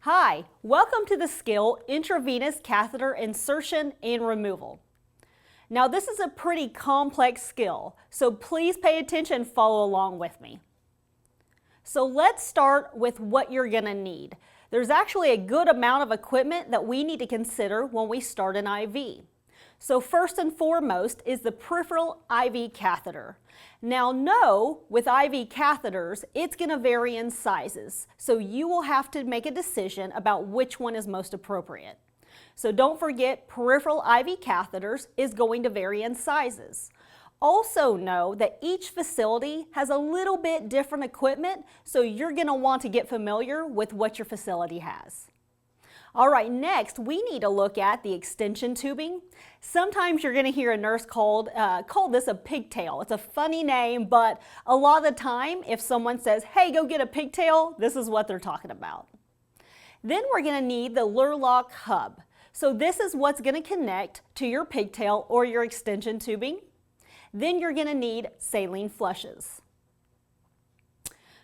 Hi, welcome to the skill Intravenous Catheter Insertion and Removal. Now this is a pretty complex skill, so please pay attention and follow along with me. So let's start with what you're going to need. There's actually a good amount of equipment that we need to consider when we start an IV. So first and foremost is the peripheral IV catheter. Now know, with IV catheters, it's going to vary in sizes, so you will have to make a decision about which one is most appropriate. So don't forget, peripheral IV catheters is going to vary in sizes. Also know that each facility has a little bit different equipment, so you're going to want to get familiar with what your facility has. All right, next we need to look at the extension tubing. Sometimes you're going to hear a nurse call this a pigtail. It's a funny name, but a lot of the time if someone says, hey, go get a pigtail, this is what they're talking about. Then we're going to need the Lurlock hub. So this is what's going to connect to your pigtail or your extension tubing. Then you're going to need saline flushes.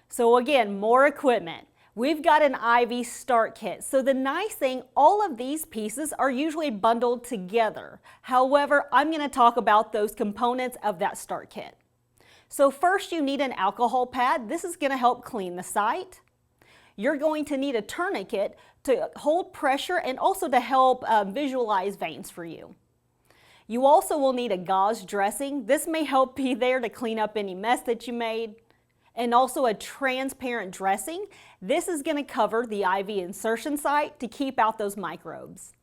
So again, more equipment. We've got an IV start kit. So the nice thing, all of these pieces are usually bundled together. However, I'm going to talk about those components of that start kit. So first you need an alcohol pad. This is going to help clean the site. You're going to need a tourniquet to hold pressure and also to help visualize veins for you. You also will need a gauze dressing. This may help be there to clean up any mess that you made. And also a transparent dressing. This is going to cover the IV insertion site to keep out those microbes.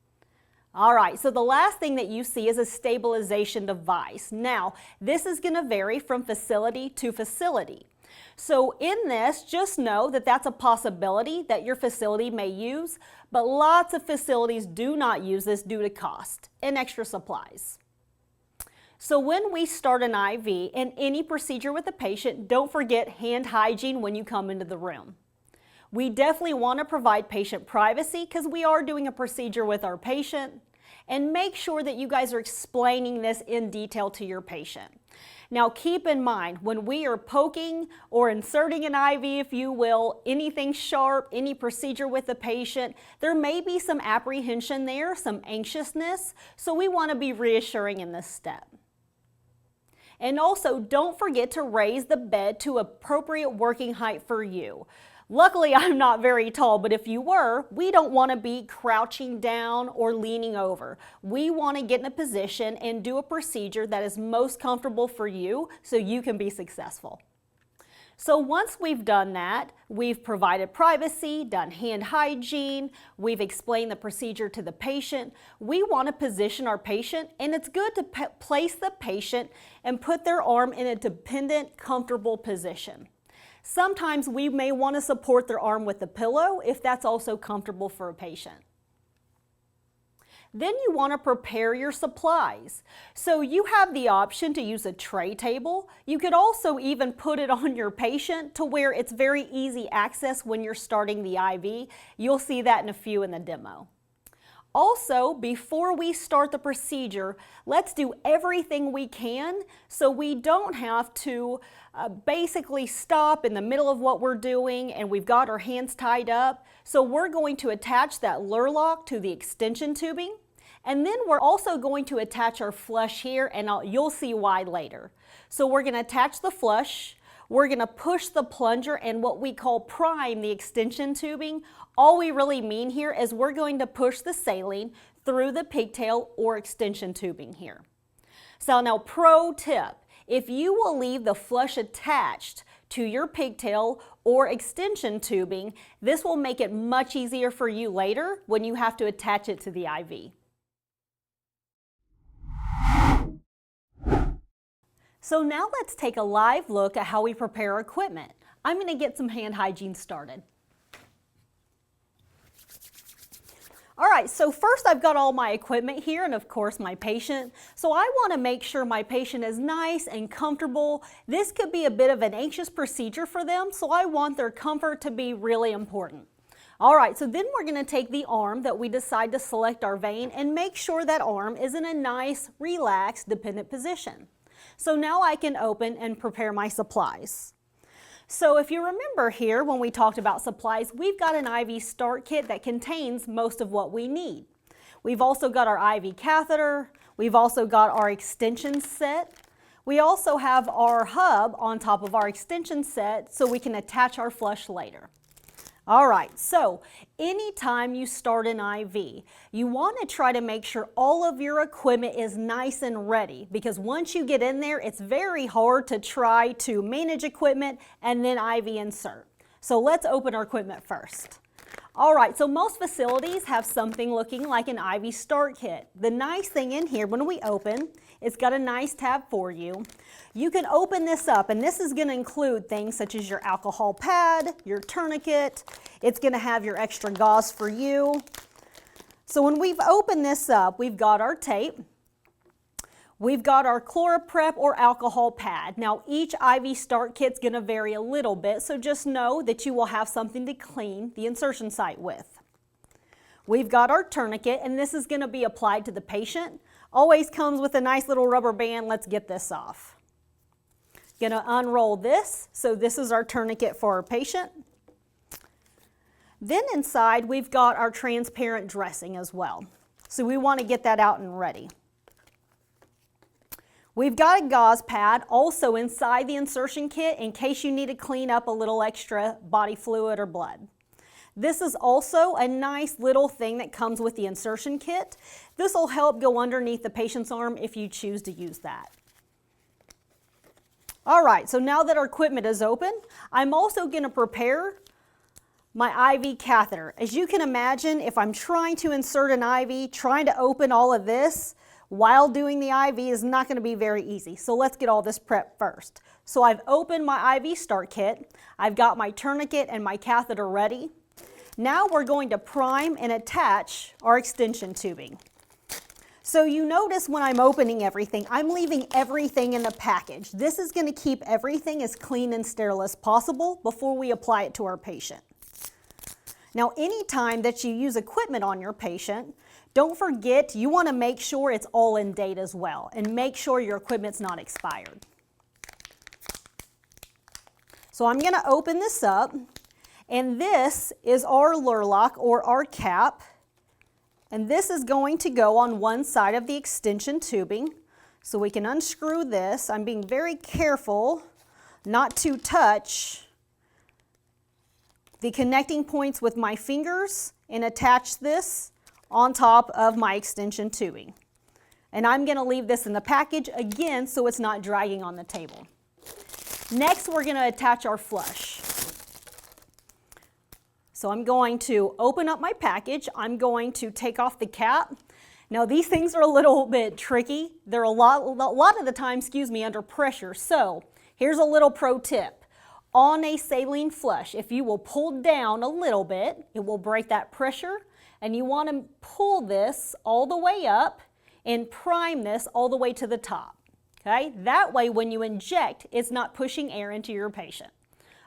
All right, so the last thing that you see is a stabilization device. Now, this is going to vary from facility to facility. So in this, just know that that's a possibility that your facility may use, but lots of facilities do not use this due to cost and extra supplies. So when we start an IV and any procedure with a patient, don't forget hand hygiene when you come into the room. We definitely want to provide patient privacy because we are doing a procedure with our patient, and make sure that you guys are explaining this in detail to your patient. Now keep in mind, when we are poking or inserting an IV, if you will, anything sharp, any procedure with the patient, there may be some apprehension there, some anxiousness, so we want to be reassuring in this step. And also, don't forget to raise the bed to appropriate working height for you. Luckily, I'm not very tall, but if you were, we don't want to be crouching down or leaning over. We want to get in a position and do a procedure that is most comfortable for you so you can be successful. So once we've done that, we've provided privacy, done hand hygiene, we've explained the procedure to the patient, we want to position our patient, and it's good to place the patient and put their arm in a dependent, comfortable position. Sometimes we may want to support their arm with a pillow if that's also comfortable for a patient. Then you want to prepare your supplies. So you have the option to use a tray table. You could also even put it on your patient to where it's very easy access when you're starting the IV. You'll see that in a few in the demo. Also, before we start the procedure, let's do everything we can so we don't have to basically stop in the middle of what we're doing and we've got our hands tied up. So we're going to attach that Lurlock to the extension tubing, and then we're also going to attach our flush here, and you'll see why later. So we're going to attach the flush. We're going to push the plunger and what we call prime the extension tubing. All we really mean here is we're going to push the saline through the pigtail or extension tubing here. So now, pro tip, if you will leave the flush attached to your pigtail or extension tubing, this will make it much easier for you later when you have to attach it to the IV. So now let's take a live look at how we prepare our equipment. I'm going to get some hand hygiene started. All right, so first I've got all my equipment here and of course my patient. So I want to make sure my patient is nice and comfortable. This could be a bit of an anxious procedure for them, so I want their comfort to be really important. All right, so then we're going to take the arm that we decide to select our vein and make sure that arm is in a nice, relaxed, dependent position. So now I can open and prepare my supplies. So if you remember here when we talked about supplies, we've got an IV start kit that contains most of what we need. We've also got our IV catheter, we've also got our extension set. We also have our hub on top of our extension set so we can attach our flush later. All right, so anytime you start an IV, you want to try to make sure all of your equipment is nice and ready, because once you get in there, it's very hard to try to manage equipment and then IV insert. So let's open our equipment first. All right, so most facilities have something looking like an IV start kit. The nice thing in here, when we open, it's got a nice tab for you. You can open this up, and this is going to include things such as your alcohol pad, your tourniquet. It's going to have your extra gauze for you. So when we've opened this up, we've got our tape. We've got our ChloraPrep or alcohol pad. Now each IV start kit's going to vary a little bit, so just know that you will have something to clean the insertion site with. We've got our tourniquet, and this is going to be applied to the patient. Always comes with a nice little rubber band. Let's get this off. Going to unroll this. So this is our tourniquet for our patient. Then inside we've got our transparent dressing as well. So we want to get that out and ready. We've got a gauze pad also inside the insertion kit in case you need to clean up a little extra body fluid or blood. This is also a nice little thing that comes with the insertion kit. This will help go underneath the patient's arm if you choose to use that. All right, so now that our equipment is open, I'm also going to prepare my IV catheter. As you can imagine, if I'm trying to insert an IV, trying to open all of this while doing the IV is not going to be very easy. So let's get all this prepped first. So I've opened my IV start kit. I've got my tourniquet and my catheter ready. Now we're going to prime and attach our extension tubing. So you notice when I'm opening everything, I'm leaving everything in the package. This is going to keep everything as clean and sterile as possible before we apply it to our patient. Now anytime that you use equipment on your patient, don't forget you want to make sure it's all in date as well, and make sure your equipment's not expired. So I'm going to open this up, and this is our Lurlock or our cap. And this is going to go on one side of the extension tubing. So we can unscrew this. I'm being very careful not to touch the connecting points with my fingers and attach this on top of my extension tubing. And I'm going to leave this in the package again so it's not dragging on the table. Next, we're going to attach our flush. So I'm going to open up my package. I'm going to take off the cap. Now these things are a little bit tricky. They're a lot of the time, under pressure. So here's a little pro tip. On a saline flush, if you will pull down a little bit, it will break that pressure. And you want to pull this all the way up and prime this all the way to the top. Okay? That way when you inject, it's not pushing air into your patient.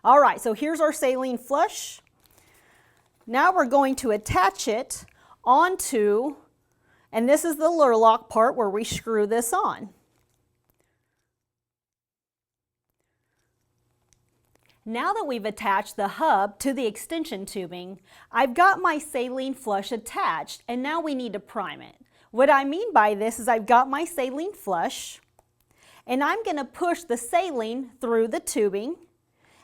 All right, so here's our saline flush. Now we're going to attach it onto, and this is the Lurlock part where we screw this on. Now that we've attached the hub to the extension tubing, I've got my saline flush attached, and now we need to prime it. What I mean by this is I've got my saline flush, and I'm going to push the saline through the tubing,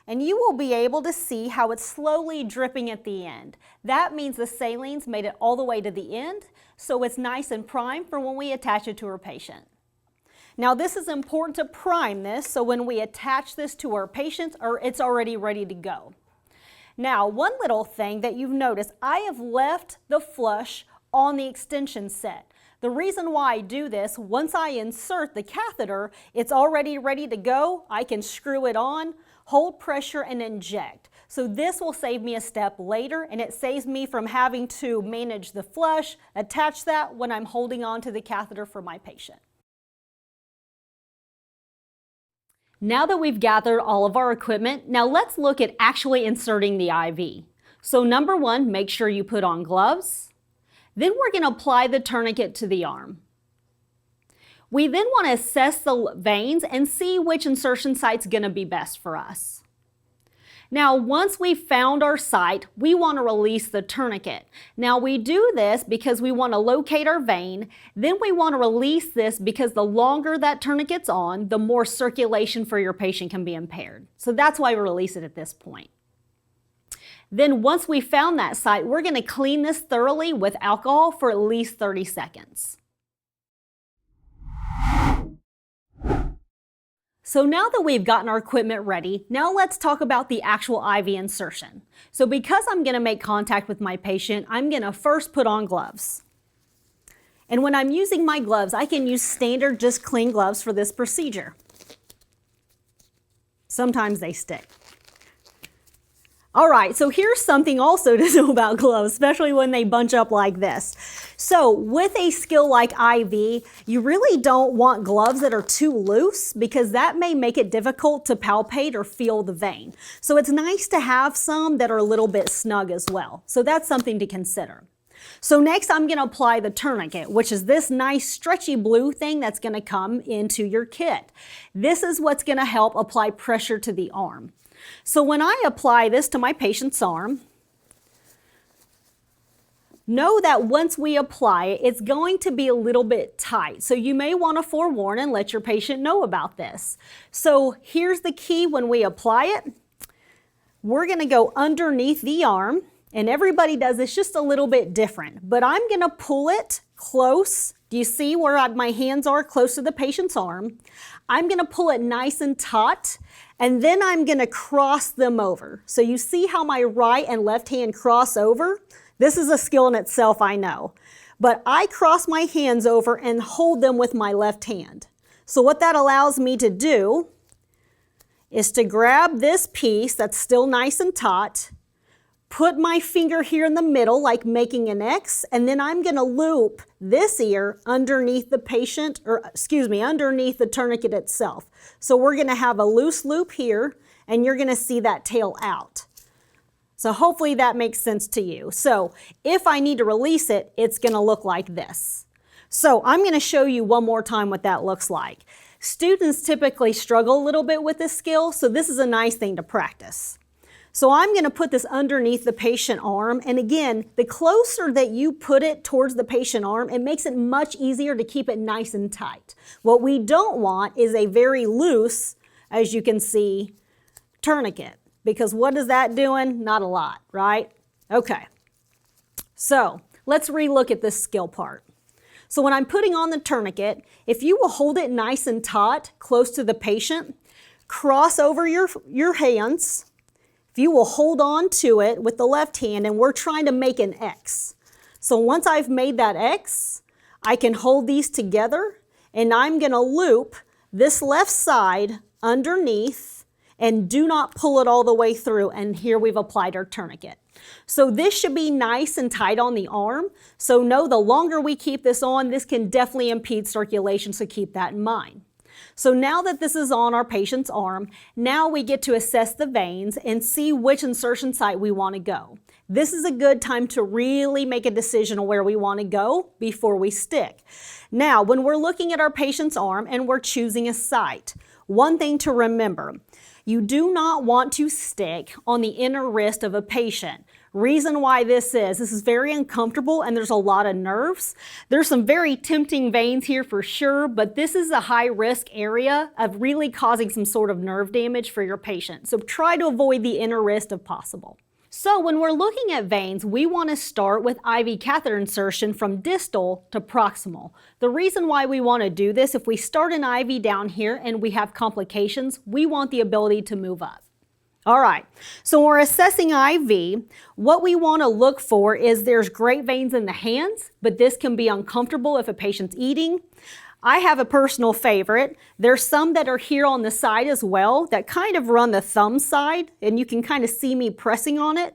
and you will be able to see how it's slowly dripping at the end. That means the saline's made it all the way to the end, so it's nice and primed for when we attach it to our patient. Now this is important to prime this, so when we attach this to our patients, it's already ready to go. Now, one little thing that you've noticed, I have left the flush on the extension set. The reason why I do this, once I insert the catheter, it's already ready to go. I can screw it on, hold pressure, and inject. So this will save me a step later, and it saves me from having to manage the flush, attach that when I'm holding on to the catheter for my patient. Now that we've gathered all of our equipment, now let's look at actually inserting the IV. So number one, make sure you put on gloves. Then we're going to apply the tourniquet to the arm. We then want to assess the veins and see which insertion site's going to be best for us. Now, once we've found our site, we want to release the tourniquet. Now, we do this because we want to locate our vein. Then we want to release this because the longer that tourniquet's on, the more circulation for your patient can be impaired. So that's why we release it at this point. Then once we found that site, we're going to clean this thoroughly with alcohol for at least 30 seconds. So now that we've gotten our equipment ready, now let's talk about the actual IV insertion. So because I'm going to make contact with my patient, I'm going to first put on gloves. And when I'm using my gloves, I can use standard just clean gloves for this procedure. Sometimes they stick. All right, so here's something also to know about gloves, especially when they bunch up like this. So with a skill like IV, you really don't want gloves that are too loose because that may make it difficult to palpate or feel the vein. So it's nice to have some that are a little bit snug as well. So that's something to consider. So next I'm going to apply the tourniquet, which is this nice stretchy blue thing that's going to come into your kit. This is what's going to help apply pressure to the arm. So when I apply this to my patient's arm, know that once we apply it, it's going to be a little bit tight. So you may want to forewarn and let your patient know about this. So here's the key when we apply it. We're going to go underneath the arm, and everybody does this just a little bit different, but I'm going to pull it close. Do you see where my hands are close to the patient's arm? I'm going to pull it nice and taut, and then I'm going to cross them over. So you see how my right and left hand cross over? This is a skill in itself, I know. But I cross my hands over and hold them with my left hand. So what that allows me to do is to grab this piece that's still nice and taut, put my finger here in the middle like making an X, and then I'm going to loop this ear underneath the patient, or excuse me, underneath the tourniquet itself. So we're going to have a loose loop here, and you're going to see that tail out. So hopefully that makes sense to you. So if I need to release it, it's going to look like this. So I'm going to show you one more time what that looks like. Students typically struggle a little bit with this skill, so this is a nice thing to practice. So I'm going to put this underneath the patient arm, and again, the closer that you put it towards the patient arm, it makes it much easier to keep it nice and tight. What we don't want is a very loose, as you can see, tourniquet, because what is that doing? Not a lot, right? Okay, so let's re-look at this skill part. So when I'm putting on the tourniquet, if you will hold it nice and taut, close to the patient, cross over your hands. If you will hold on to it with the left hand, and we're trying to make an X. So once I've made that X, I can hold these together, and I'm going to loop this left side underneath, and do not pull it all the way through, and here we've applied our tourniquet. So this should be nice and tight on the arm. So know the longer we keep this on, this can definitely impede circulation, so keep that in mind. So now that this is on our patient's arm, now we get to assess the veins and see which insertion site we want to go. This is a good time to really make a decision on where we want to go before we stick. Now, when we're looking at our patient's arm and we're choosing a site, one thing to remember, you do not want to stick on the inner wrist of a patient. Reason why this is very uncomfortable and there's a lot of nerves. There's some very tempting veins here for sure, but this is a high risk area of really causing some sort of nerve damage for your patient. So try to avoid the inner wrist if possible. So when we're looking at veins, we want to start with IV catheter insertion from distal to proximal. The reason why we want to do this, if we start an IV down here and we have complications, we want the ability to move up. All right, so when we're assessing IV, what we want to look for is there's great veins in the hands, but this can be uncomfortable if a patient's eating. I have a personal favorite. There's some that are here on the side as well that kind of run the thumb side, and you can kind of see me pressing on it.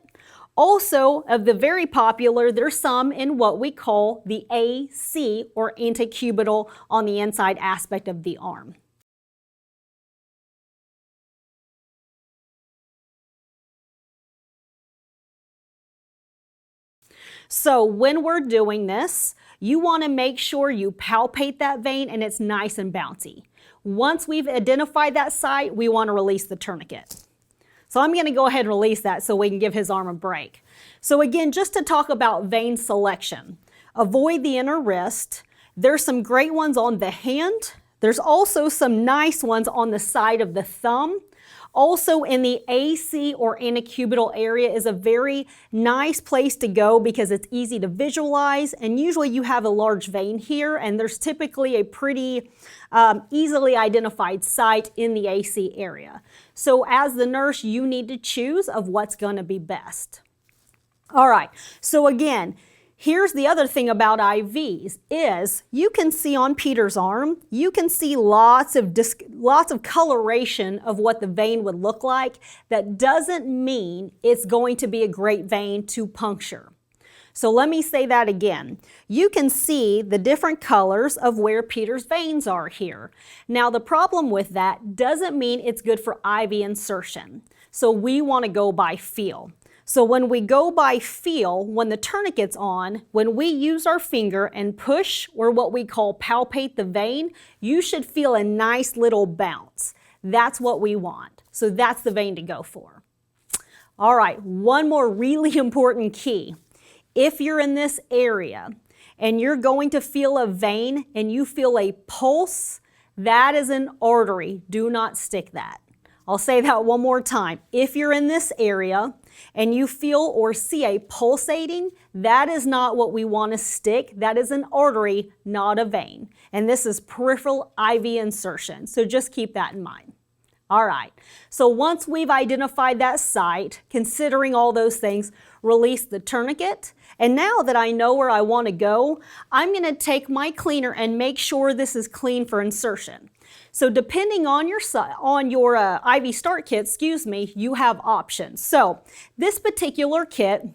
Also, of the very popular, there's some in what we call the AC or antecubital on the inside aspect of the arm. So when we're doing this, you want to make sure you palpate that vein and it's nice and bouncy. Once we've identified that site, we want to release the tourniquet. So I'm going to go ahead and release that so we can give his arm a break. So again, just to talk about vein selection, avoid the inner wrist. There's some great ones on the hand. There's also some nice ones on the side of the thumb. Also in the AC or antecubital area is a very nice place to go because it's easy to visualize, and usually you have a large vein here and there's typically a pretty easily identified site in the AC area. So as the nurse, you need to choose of what's going to be best. All right, so again, here's the other thing about IVs is you can see on Peter's arm, you can see lots of coloration of what the vein would look like. That doesn't mean it's going to be a great vein to puncture. So let me say that again. You can see the different colors of where Peter's veins are here. Now the problem with that doesn't mean it's good for IV insertion. So we want to go by feel. So when we go by feel, when the tourniquet's on, when we use our finger and push, or what we call palpate the vein, you should feel a nice little bounce. That's what we want. So that's the vein to go for. All right, one more really important key. If you're in this area and you're going to feel a vein and you feel a pulse, that is an artery. Do not stick that. I'll say that one more time. If you're in this area and you feel or see a pulsating, that is not what we want to stick. That is an artery, not a vein. And this is peripheral IV insertion. So just keep that in mind. All right. So once we've identified that site, considering all those things, release the tourniquet. And now that I know where I want to go, I'm going to take my cleaner and make sure this is clean for insertion. So depending on your IV start kit, you have options. So this particular kit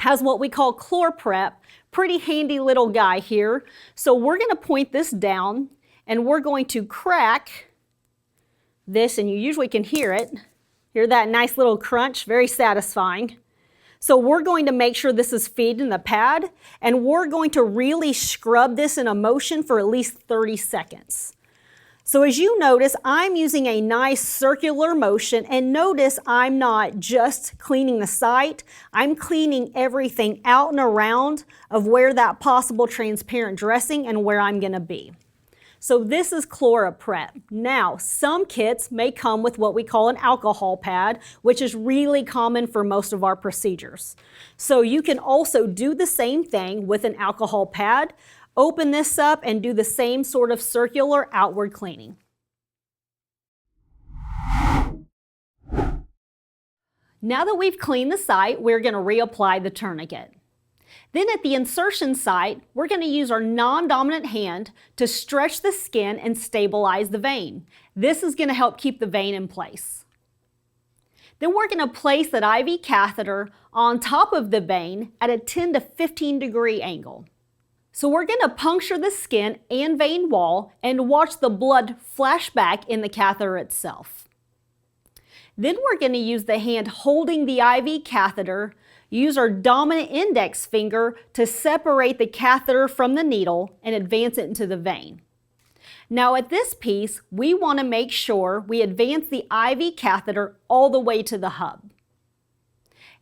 has what we call ChlorPrep, pretty handy little guy here. So we're going to point this down and we're going to crack this, and you usually can hear it. Hear that nice little crunch, very satisfying. So we're going to make sure this is feeding the pad, and we're going to really scrub this in a motion for at least 30 seconds. So as you notice, I'm using a nice circular motion, and notice I'm not just cleaning the site, I'm cleaning everything out and around of where that possible transparent dressing and where I'm going to be. So this is ChlorPrep. Now, some kits may come with what we call an alcohol pad, which is really common for most of our procedures. So you can also do the same thing with an alcohol pad. Open this up and do the same sort of circular outward cleaning. Now that we've cleaned the site, we're going to reapply the tourniquet. Then at the insertion site, we're going to use our non-dominant hand to stretch the skin and stabilize the vein. This is going to help keep the vein in place. Then we're going to place that IV catheter on top of the vein at a 10 to 15 degree angle. So we're going to puncture the skin and vein wall and watch the blood flash back in the catheter itself. Then we're going to use the hand holding the IV catheter, use our dominant index finger to separate the catheter from the needle and advance it into the vein. Now at this piece, we want to make sure we advance the IV catheter all the way to the hub.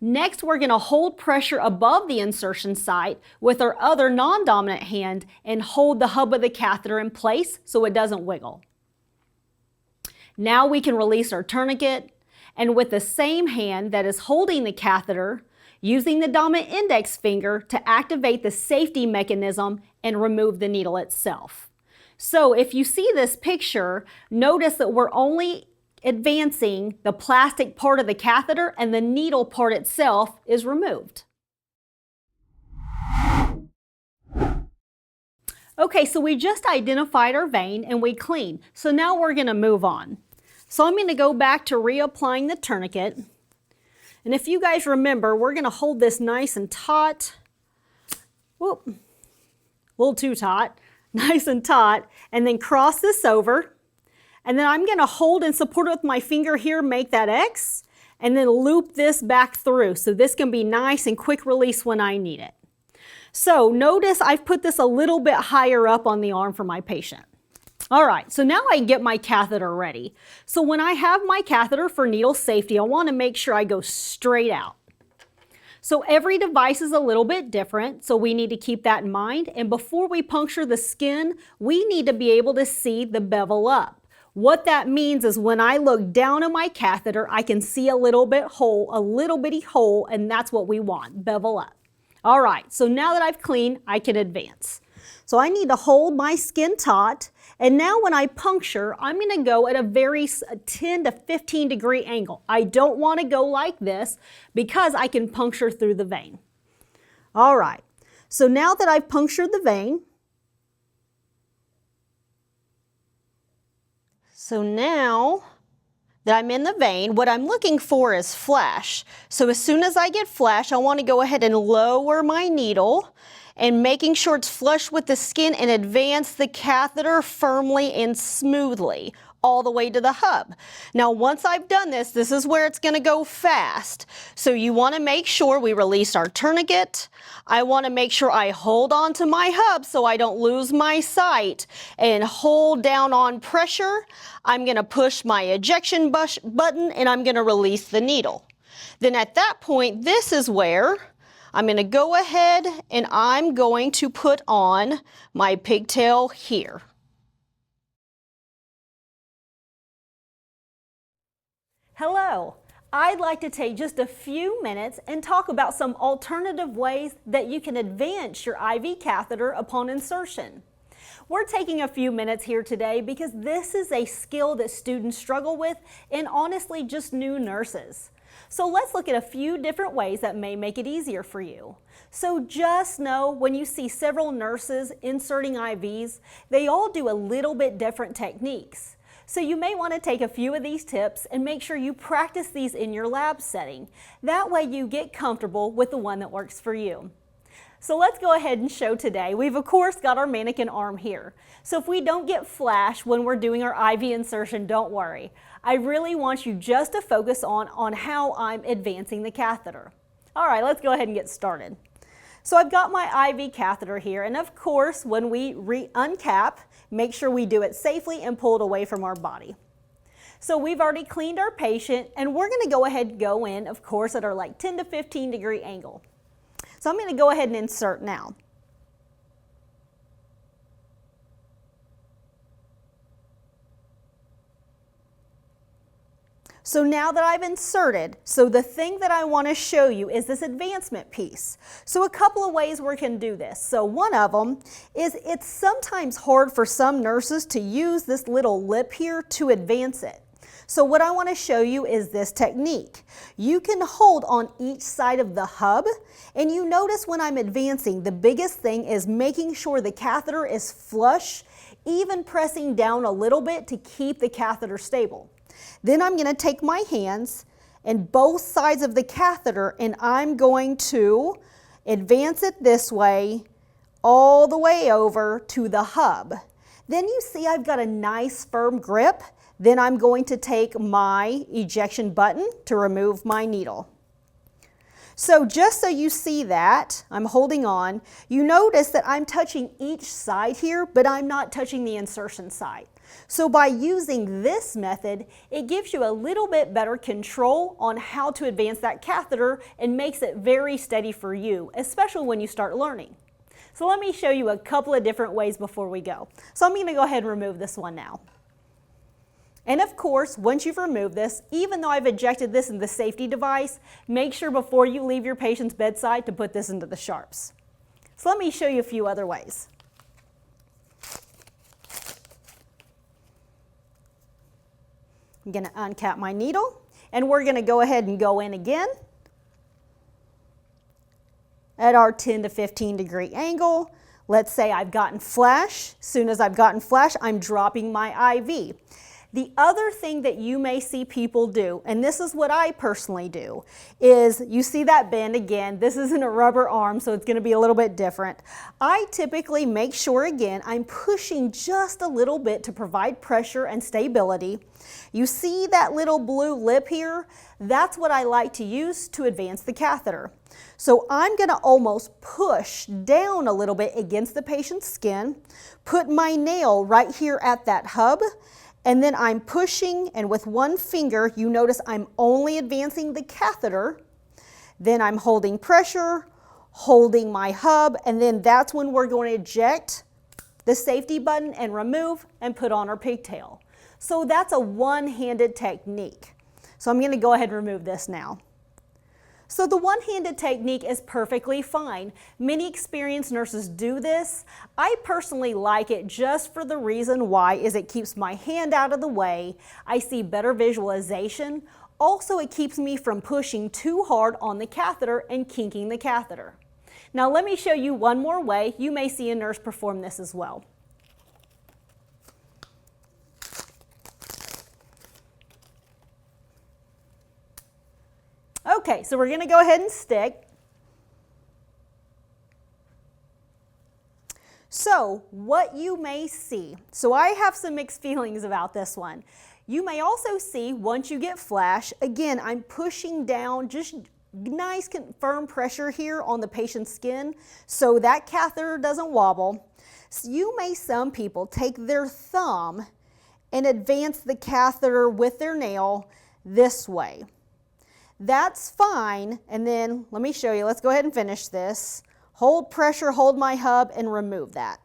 Next, we're going to hold pressure above the insertion site with our other non-dominant hand and hold the hub of the catheter in place so it doesn't wiggle. Now we can release our tourniquet, and with the same hand that is holding the catheter, using the dominant index finger to activate the safety mechanism and remove the needle itself. So if you see this picture, notice that we're only advancing the plastic part of the catheter and the needle part itself is removed. Okay, so we just identified our vein and we cleaned. So now we're going to move on. So I'm going to go back to reapplying the tourniquet. And if you guys remember, we're going to hold this nice and taut. Whoop, a little too taut. Nice and taut. And then cross this over. And then I'm going to hold and support it with my finger here, make that X, and then loop this back through. So this can be nice and quick release when I need it. So notice I've put this a little bit higher up on the arm for my patient. All right, so now I can get my catheter ready. So when I have my catheter for needle safety, I want to make sure I go straight out. So every device is a little bit different, so we need to keep that in mind. And before we puncture the skin, we need to be able to see the bevel up. What that means is when I look down at my catheter, I can see a little bitty hole, and that's what we want, bevel up. All right, so now that I've cleaned, I can advance. So I need to hold my skin taut, and now when I puncture, I'm going to go at a very 10 to 15 degree angle. I don't want to go like this because I can puncture through the vein. All right, so now that I've punctured the vein, so now that I'm in the vein, what I'm looking for is flash. So as soon as I get flash, I want to go ahead and lower my needle and making sure it's flush with the skin and advance the catheter firmly and smoothly all the way to the hub. Now once I've done this, this is where it's going to go fast. So you want to make sure we release our tourniquet. I want to make sure I hold on to my hub so I don't lose my sight and hold down on pressure. I'm going to push my ejection button and I'm going to release the needle. Then at that point, this is where I'm going to go ahead and I'm going to put on my pigtail here. Hello, I'd like to take just a few minutes and talk about some alternative ways that you can advance your IV catheter upon insertion. We're taking a few minutes here today because this is a skill that students struggle with and honestly just new nurses. So let's look at a few different ways that may make it easier for you. So just know when you see several nurses inserting IVs, they all do a little bit different techniques. So you may want to take a few of these tips and make sure you practice these in your lab setting. That way you get comfortable with the one that works for you. So let's go ahead and show today. We've of course got our mannequin arm here. So if we don't get flash when we're doing our IV insertion, don't worry. I really want you just to focus on how I'm advancing the catheter. All right, let's go ahead and get started. So I've got my IV catheter here, and of course when we uncap, make sure we do it safely and pull it away from our body. So we've already cleaned our patient, and we're going to go ahead and go in, of course, at our 10 to 15 degree angle. So I'm going to go ahead and insert now. So now that I've inserted, so the thing that I want to show you is this advancement piece. So a couple of ways we can do this. So one of them is it's sometimes hard for some nurses to use this little lip here to advance it. So what I want to show you is this technique. You can hold on each side of the hub, and you notice when I'm advancing, the biggest thing is making sure the catheter is flush, even pressing down a little bit to keep the catheter stable. Then I'm going to take my hands and both sides of the catheter, and I'm going to advance it this way all the way over to the hub. Then you see I've got a nice firm grip. Then I'm going to take my ejection button to remove my needle. So just so you see that, I'm holding on. You notice that I'm touching each side here, but I'm not touching the insertion side. So by using this method, it gives you a little bit better control on how to advance that catheter and makes it very steady for you, especially when you start learning. So let me show you a couple of different ways before we go. So I'm going to go ahead and remove this one now. And of course, once you've removed this, even though I've ejected this in the safety device, make sure before you leave your patient's bedside to put this into the sharps. So let me show you a few other ways. I'm going to uncap my needle, and we're going to go ahead and go in again at our 10 to 15 degree angle. Let's say I've gotten flash. As soon as I've gotten flash, I'm dropping my IV. The other thing that you may see people do, and this is what I personally do, is you see that bend again. This isn't a rubber arm, so it's going to be a little bit different. I typically make sure, again, I'm pushing just a little bit to provide pressure and stability. You see that little blue lip here? That's what I like to use to advance the catheter. So I'm going to almost push down a little bit against the patient's skin, put my nail right here at that hub, and then I'm pushing, and with one finger, you notice I'm only advancing the catheter. Then I'm holding pressure, holding my hub, and then that's when we're going to eject the safety button and remove and put on our pigtail. So that's a one-handed technique. So I'm going to go ahead and remove this now. So the one-handed technique is perfectly fine. Many experienced nurses do this. I personally like it just for the reason why is it keeps my hand out of the way. I see better visualization. Also, it keeps me from pushing too hard on the catheter and kinking the catheter. Now let me show you one more way. You may see a nurse perform this as well. Okay, so we're going to go ahead and stick. So what you may see, so I have some mixed feelings about this one. You may also see once you get flash, again, I'm pushing down, just nice firm pressure here on the patient's skin so that catheter doesn't wobble. So you may, some people take their thumb and advance the catheter with their nail this way. That's fine, and then let me show you. Let's go ahead and finish this. Hold pressure, hold my hub, and remove that.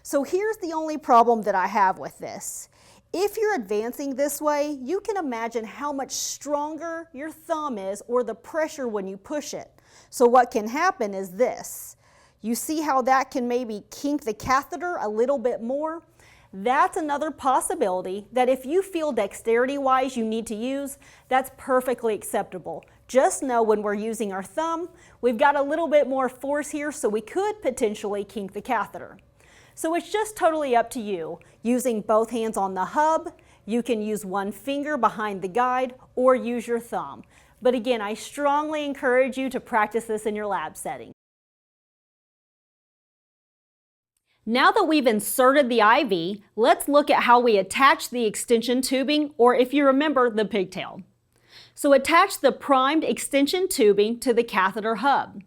So here's the only problem that I have with this. If you're advancing this way, you can imagine how much stronger your thumb is or the pressure when you push it. So what can happen is this. You see how that can maybe kink the catheter a little bit more? That's another possibility that if you feel dexterity-wise you need to use, that's perfectly acceptable. Just know when we're using our thumb, we've got a little bit more force here, so we could potentially kink the catheter. So it's just totally up to you. Using both hands on the hub, you can use one finger behind the guide or use your thumb. But again, I strongly encourage you to practice this in your lab setting. Now that we've inserted the IV, let's look at how we attach the extension tubing, or if you remember, the pigtail. So attach the primed extension tubing to the catheter hub.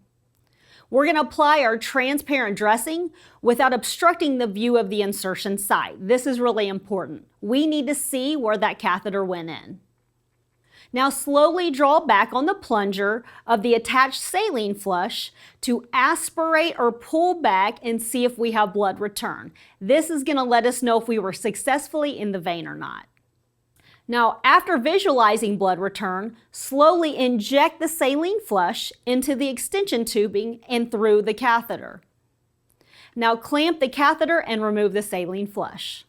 We're going to apply our transparent dressing without obstructing the view of the insertion site. This is really important. We need to see where that catheter went in. Now slowly draw back on the plunger of the attached saline flush to aspirate or pull back and see if we have blood return. This is going to let us know if we were successfully in the vein or not. Now, after visualizing blood return, slowly inject the saline flush into the extension tubing and through the catheter. Now clamp the catheter and remove the saline flush.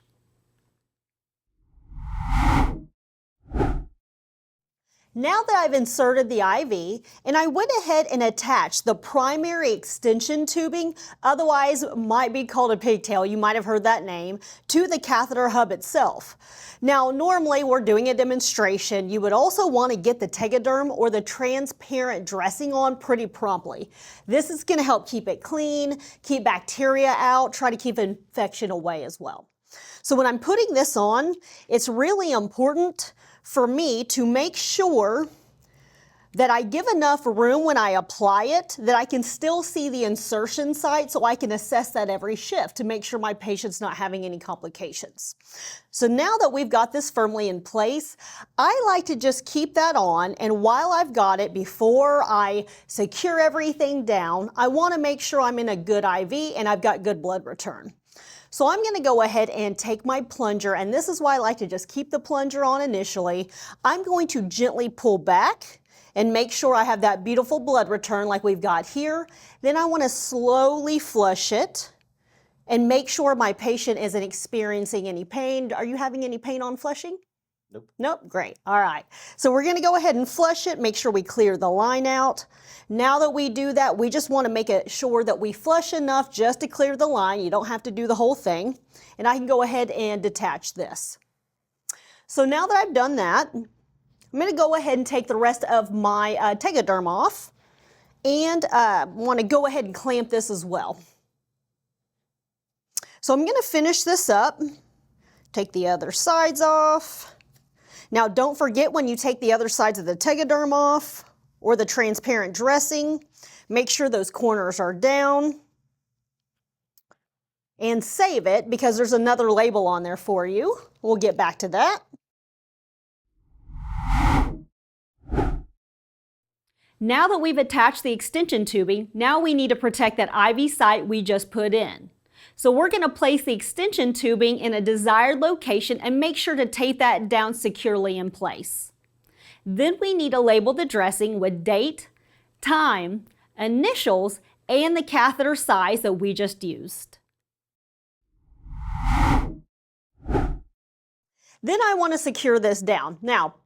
Now that I've inserted the IV, and I went ahead and attached the primary extension tubing, otherwise might be called a pigtail, you might have heard that name, to the catheter hub itself. Now normally we're doing a demonstration. You would also want to get the tegaderm or the transparent dressing on pretty promptly. This is going to help keep it clean, keep bacteria out, try to keep infection away as well. So when I'm putting this on, it's really important for me to make sure that I give enough room when I apply it that I can still see the insertion site so I can assess that every shift to make sure my patient's not having any complications. So now that we've got this firmly in place, I like to just keep that on, and while I've got it, before I secure everything down, I want to make sure I'm in a good IV and I've got good blood return. So I'm going to go ahead and take my plunger, and this is why I like to just keep the plunger on initially. I'm going to gently pull back and make sure I have that beautiful blood return like we've got here. Then I want to slowly flush it and make sure my patient isn't experiencing any pain. Are you having any pain on flushing? Nope. Nope, great. All right. So we're going to go ahead and flush it, make sure we clear the line out. Now that we do that, we just want to make sure that we flush enough just to clear the line. You don't have to do the whole thing. And I can go ahead and detach this. So now that I've done that, I'm going to go ahead and take the rest of my tegaderm off, and want to go ahead and clamp this as well. So I'm going to finish this up, take the other sides off. Now don't forget, when you take the other sides of the tegaderm off or the transparent dressing, make sure those corners are down. And save it, because there's another label on there for you. We'll get back to that. Now that we've attached the extension tubing, now we need to protect that IV site we just put in. So we're going to place the extension tubing in a desired location and make sure to tape that down securely in place. Then we need to label the dressing with date, time, initials, and the catheter size that we just used. Then I want to secure this down. Now,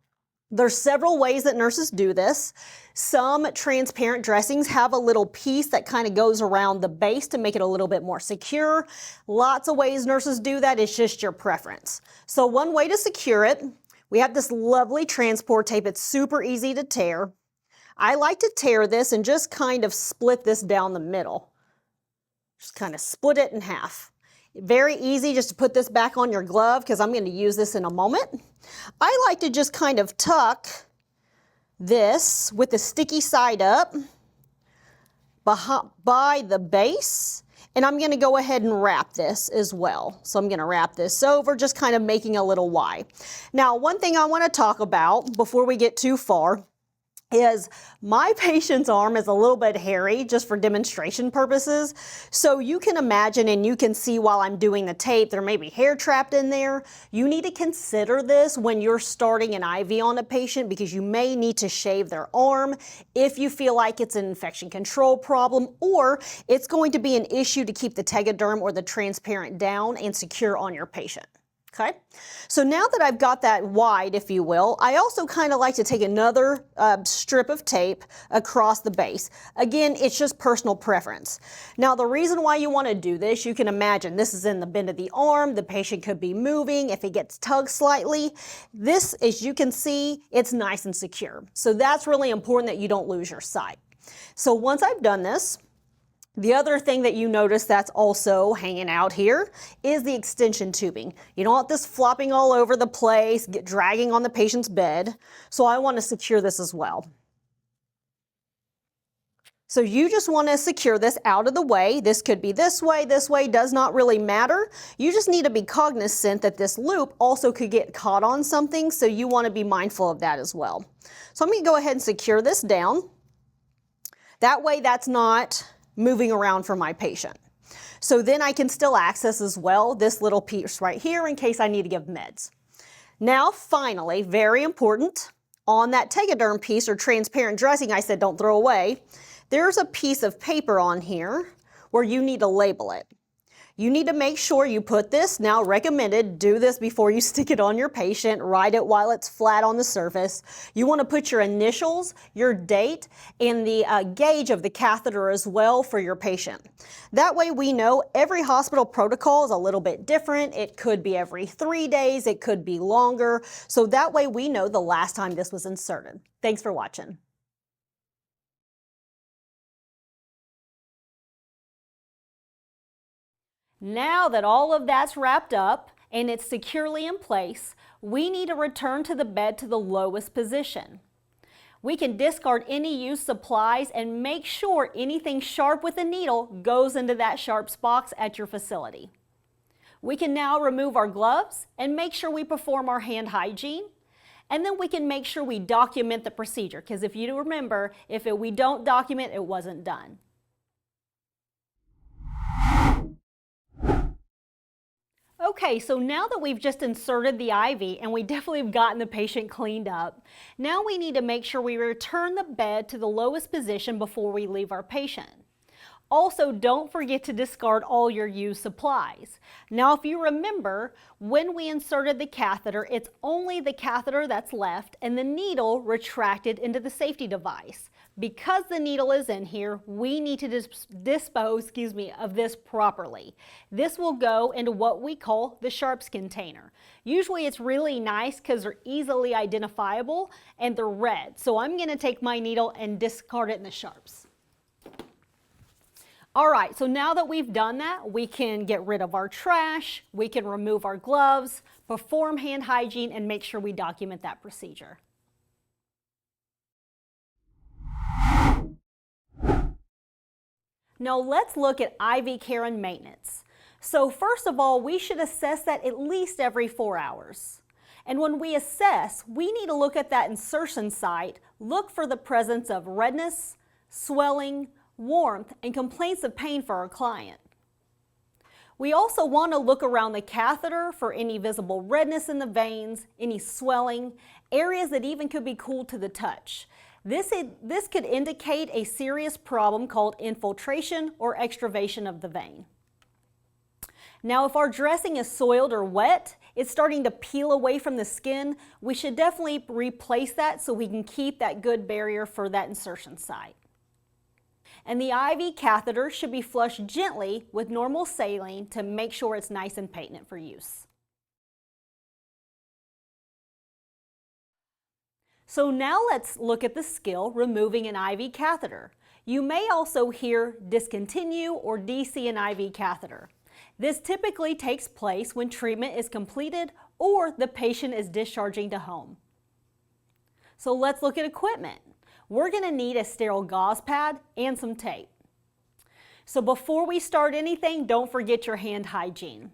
there's several ways that nurses do this. Some transparent dressings have a little piece that kind of goes around the base to make it a little bit more secure. Lots of ways nurses do that. It's just your preference. So one way to secure it, we have this lovely transport tape. It's super easy to tear. I like to tear this and just kind of split this down the middle. Just kind of split it in half. Very easy just to put this back on your glove, because I'm going to use this in a moment. I like to just kind of tuck this with the sticky side up by the base, and I'm going to go ahead and wrap this as well. So I'm going to wrap this over, just kind of making a little Y. Now, one thing I want to talk about before we get too far is my patient's arm is a little bit hairy, just for demonstration purposes. So you can imagine, and you can see while I'm doing the tape, there may be hair trapped in there. You need to consider this when you're starting an IV on a patient, because you may need to shave their arm if you feel like it's an infection control problem, or it's going to be an issue to keep the tegaderm or the transparent down and secure on your patient. Okay, so now that I've got that wide, if you will, I also kind of like to take another strip of tape across the base. Again, it's just personal preference. Now, the reason why you want to do this, you can imagine this is in the bend of the arm. The patient could be moving. If it gets tugged slightly, this, as you can see, it's nice and secure. So that's really important that you don't lose your sight. So once I've done this, the other thing that you notice that's also hanging out here is the extension tubing. You don't want this flopping all over the place, dragging on the patient's bed. So I want to secure this as well. So you just want to secure this out of the way. This could be this way, does not really matter. You just need to be cognizant that this loop also could get caught on something, so you want to be mindful of that as well. So I'm going to go ahead and secure this down. That way that's not moving around for my patient. So then I can still access as well this little piece right here in case I need to give meds. Now finally, very important, on that tegaderm piece or transparent dressing I said don't throw away, there's a piece of paper on here where you need to label it. You need to make sure you put this, now recommended, do this before you stick it on your patient, write it while it's flat on the surface. You want to put your initials, your date, and the gauge of the catheter as well for your patient. That way we know every hospital protocol is a little bit different. It could be every 3 days, it could be longer. So that way we know the last time this was inserted. Thanks for watching. Now that all of that's wrapped up and it's securely in place, we need to return to the bed to the lowest position. We can discard any used supplies and make sure anything sharp with a needle goes into that sharps box at your facility. We can now remove our gloves and make sure we perform our hand hygiene. And then we can make sure we document the procedure, because if you remember, if we don't document, it wasn't done. Okay, so now that we've just inserted the IV and we definitely have gotten the patient cleaned up, now we need to make sure we return the bed to the lowest position before we leave our patient. Also, don't forget to discard all your used supplies. Now, if you remember, when we inserted the catheter, it's only the catheter that's left and the needle retracted into the safety device. Because the needle is in here, we need to dispose of this properly. This will go into what we call the sharps container. Usually it's really nice because they're easily identifiable and they're red. So I'm going to take my needle and discard it in the sharps. All right, so now that we've done that, we can get rid of our trash, we can remove our gloves, perform hand hygiene, and make sure we document that procedure. Now let's look at IV care and maintenance. So first of all, we should assess that at least every 4 hours. And when we assess, we need to look at that insertion site, look for the presence of redness, swelling, warmth, and complaints of pain for our client. We also want to look around the catheter for any visible redness in the veins, any swelling, areas that even could be cool to the touch. This could indicate a serious problem called infiltration or extravasation of the vein. Now, if our dressing is soiled or wet, it's starting to peel away from the skin, we should definitely replace that so we can keep that good barrier for that insertion site. And the IV catheter should be flushed gently with normal saline to make sure it's nice and patent for use. So now let's look at the skill removing an IV catheter. You may also hear discontinue or DC an IV catheter. This typically takes place when treatment is completed or the patient is discharging to home. So let's look at equipment. We're going to need a sterile gauze pad and some tape. So before we start anything, don't forget your hand hygiene.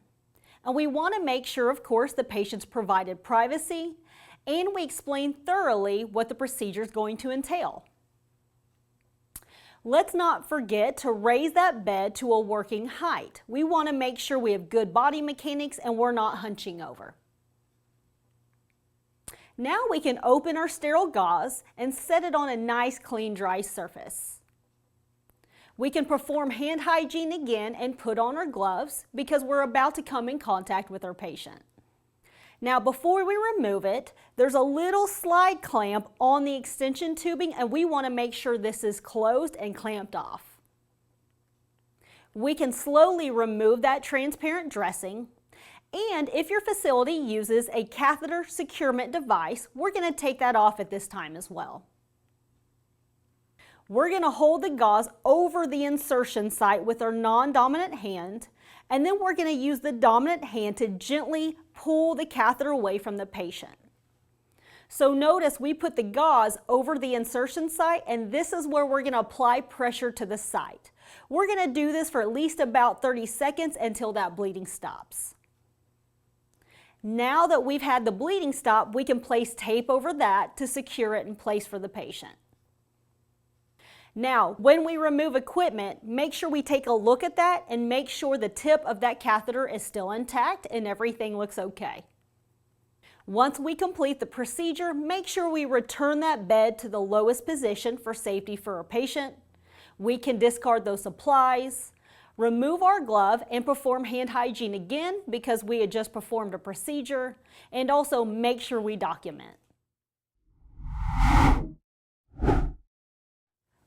And we want to make sure, of course, the patient's provided privacy, and we explain thoroughly what the procedure is going to entail. Let's not forget to raise that bed to a working height. We want to make sure we have good body mechanics and we're not hunching over. Now we can open our sterile gauze and set it on a nice, clean, dry surface. We can perform hand hygiene again and put on our gloves because we're about to come in contact with our patient. Now, before we remove it, there's a little slide clamp on the extension tubing and we want to make sure this is closed and clamped off. We can slowly remove that transparent dressing. And if your facility uses a catheter securement device, we're going to take that off at this time as well. We're going to hold the gauze over the insertion site with our non-dominant hand, and then we're going to use the dominant hand to gently pull the catheter away from the patient. So notice we put the gauze over the insertion site, and this is where we're going to apply pressure to the site. We're going to do this for at least about 30 seconds until that bleeding stops. Now that we've had the bleeding stop, we can place tape over that to secure it in place for the patient. Now, when we remove equipment, make sure we take a look at that and make sure the tip of that catheter is still intact and everything looks okay. Once we complete the procedure, make sure we return that bed to the lowest position for safety for our patient. We can discard those supplies, remove our glove and perform hand hygiene again because we had just performed a procedure, and also make sure we document.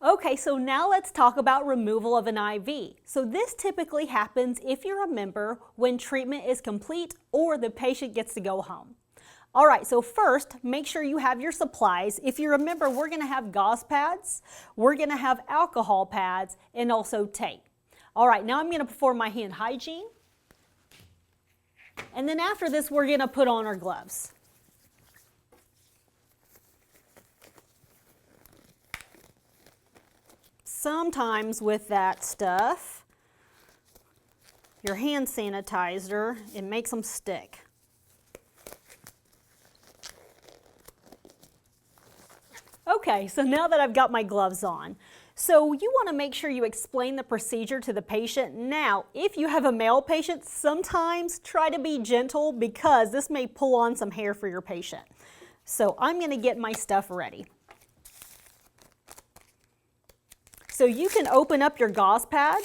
Okay, so now let's talk about removal of an IV. So this typically happens, if you remember, when treatment is complete or the patient gets to go home. All right, so first, make sure you have your supplies. If you remember, we're going to have gauze pads, we're going to have alcohol pads, and also tape. All right, now I'm going to perform my hand hygiene. And then after this, we're going to put on our gloves. Sometimes with that stuff, your hand sanitizer, it makes them stick. Okay, so now that I've got my gloves on, so you want to make sure you explain the procedure to the patient. Now, if you have a male patient, sometimes try to be gentle because this may pull on some hair for your patient. So I'm going to get my stuff ready. So you can open up your gauze pad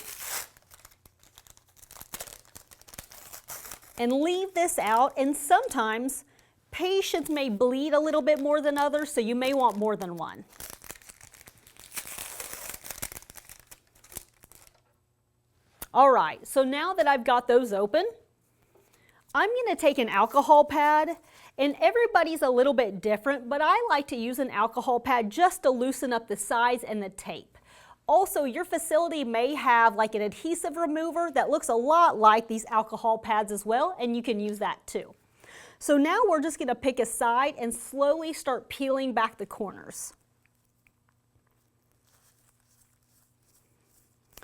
and leave this out, and sometimes patients may bleed a little bit more than others, so you may want more than one. All right, so now that I've got those open, I'm going to take an alcohol pad, and everybody's a little bit different, but I like to use an alcohol pad just to loosen up the sides and the tape. Also, your facility may have like an adhesive remover that looks a lot like these alcohol pads as well, and you can use that too. So now we're just going to pick a side and slowly start peeling back the corners.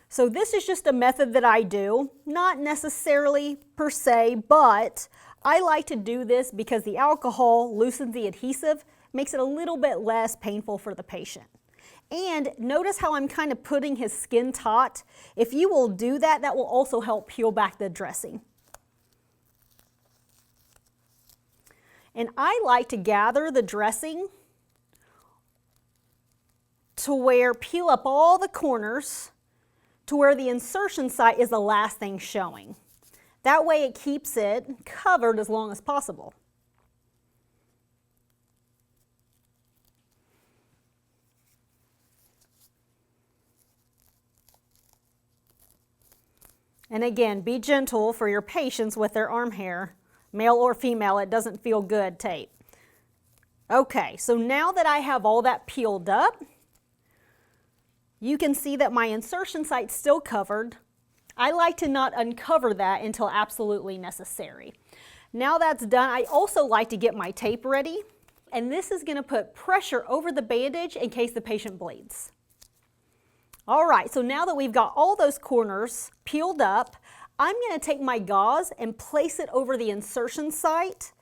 So this is just a method that I do, not necessarily per se, but I like to do this because the alcohol loosens the adhesive, makes it a little bit less painful for the patient. And notice how I'm kind of putting his skin taut. If you will do that, that will also help peel back the dressing. And I like to gather the dressing to where peel up all the corners to where the insertion site is the last thing showing. That way it keeps it covered as long as possible. And again, be gentle for your patients with their arm hair. Male or female, it doesn't feel good tape. Okay, so now that I have all that peeled up, you can see that my insertion site's still covered. I like to not uncover that until absolutely necessary. Now that's done, I also like to get my tape ready, and this is going to put pressure over the bandage in case the patient bleeds. All right, so now that we've got all those corners peeled up, I'm going to take my gauze and place it over the insertion site,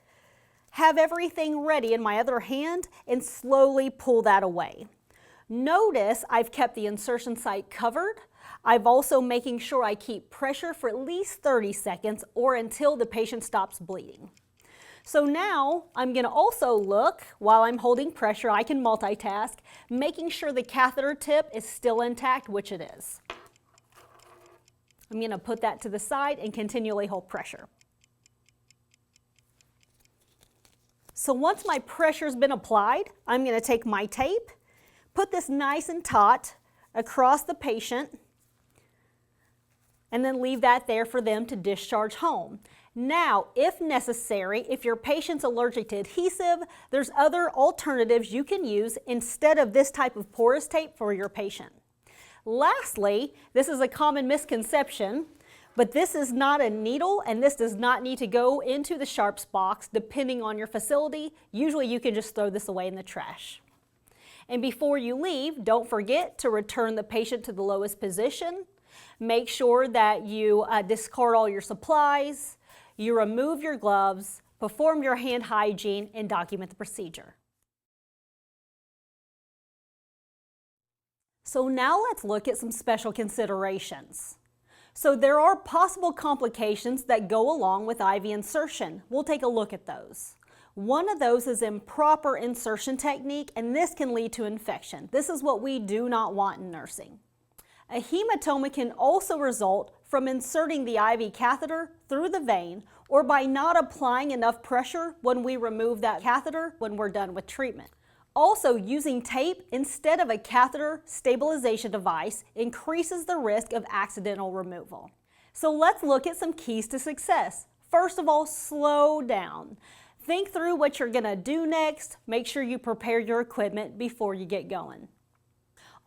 have everything ready in my other hand, and slowly pull that away. Notice I've kept the insertion site covered. I've also making sure I keep pressure for at least 30 seconds or until the patient stops bleeding. So now I'm going to also look, while I'm holding pressure, I can multitask, making sure the catheter tip is still intact, which it is. I'm going to put that to the side and continually hold pressure. So once my pressure's been applied, I'm going to take my tape, put this nice and taut across the patient, and then leave that there for them to discharge home. Now, if necessary, if your patient's allergic to adhesive, there's other alternatives you can use instead of this type of porous tape for your patient. Lastly, this is a common misconception, but this is not a needle and this does not need to go into the sharps box depending on your facility. Usually you can just throw this away in the trash. And before you leave, don't forget to return the patient to the lowest position. Make sure that you discard all your supplies, you remove your gloves, perform your hand hygiene, and document the procedure. So now let's look at some special considerations. So there are possible complications that go along with IV insertion. We'll take a look at those. One of those is improper insertion technique, and this can lead to infection. This is what we do not want in nursing. A hematoma can also result from inserting the IV catheter through the vein or by not applying enough pressure when we remove that catheter when we're done with treatment. Also, using tape instead of a catheter stabilization device increases the risk of accidental removal. So let's look at some keys to success. First of all, slow down. Think through what you're going to do next. Make sure you prepare your equipment before you get going.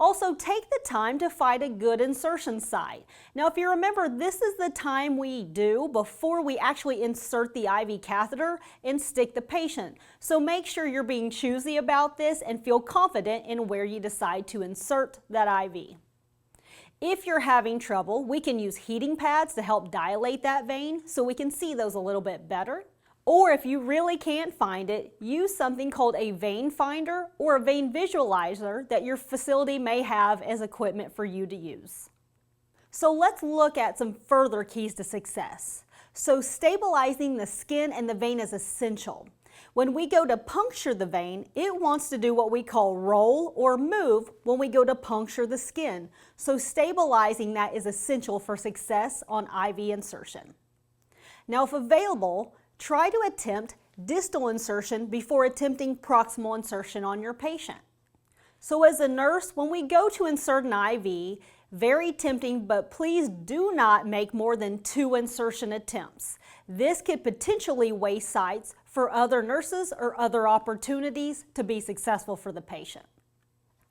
Also, take the time to find a good insertion site. Now, if you remember, this is the time we do before we actually insert the IV catheter and stick the patient. So make sure you're being choosy about this and feel confident in where you decide to insert that IV. If you're having trouble, we can use heating pads to help dilate that vein so we can see those a little bit better. Or if you really can't find it, use something called a vein finder or a vein visualizer that your facility may have as equipment for you to use. So let's look at some further keys to success. So stabilizing the skin and the vein is essential. When we go to puncture the vein, it wants to do what we call roll or move when we go to puncture the skin. So stabilizing that is essential for success on IV insertion. Now, if available, try to attempt distal insertion before attempting proximal insertion on your patient. So as a nurse, when we go to insert an IV, very tempting, but please do not make more than 2 insertion attempts. This could potentially waste sites for other nurses or other opportunities to be successful for the patient.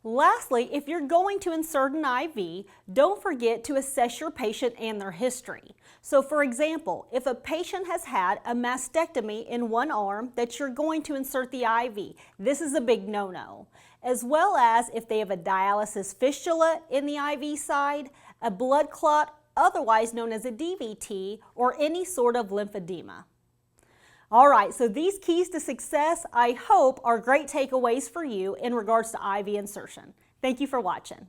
Lastly, if you're going to insert an IV, don't forget to assess your patient and their history. So for example, if a patient has had a mastectomy in one arm that you're going to insert the IV, this is a big no-no. As well as if they have a dialysis fistula in the IV side, a blood clot, otherwise known as a DVT, or any sort of lymphedema. All right, so these keys to success, I hope, are great takeaways for you in regards to IV insertion. Thank you for watching.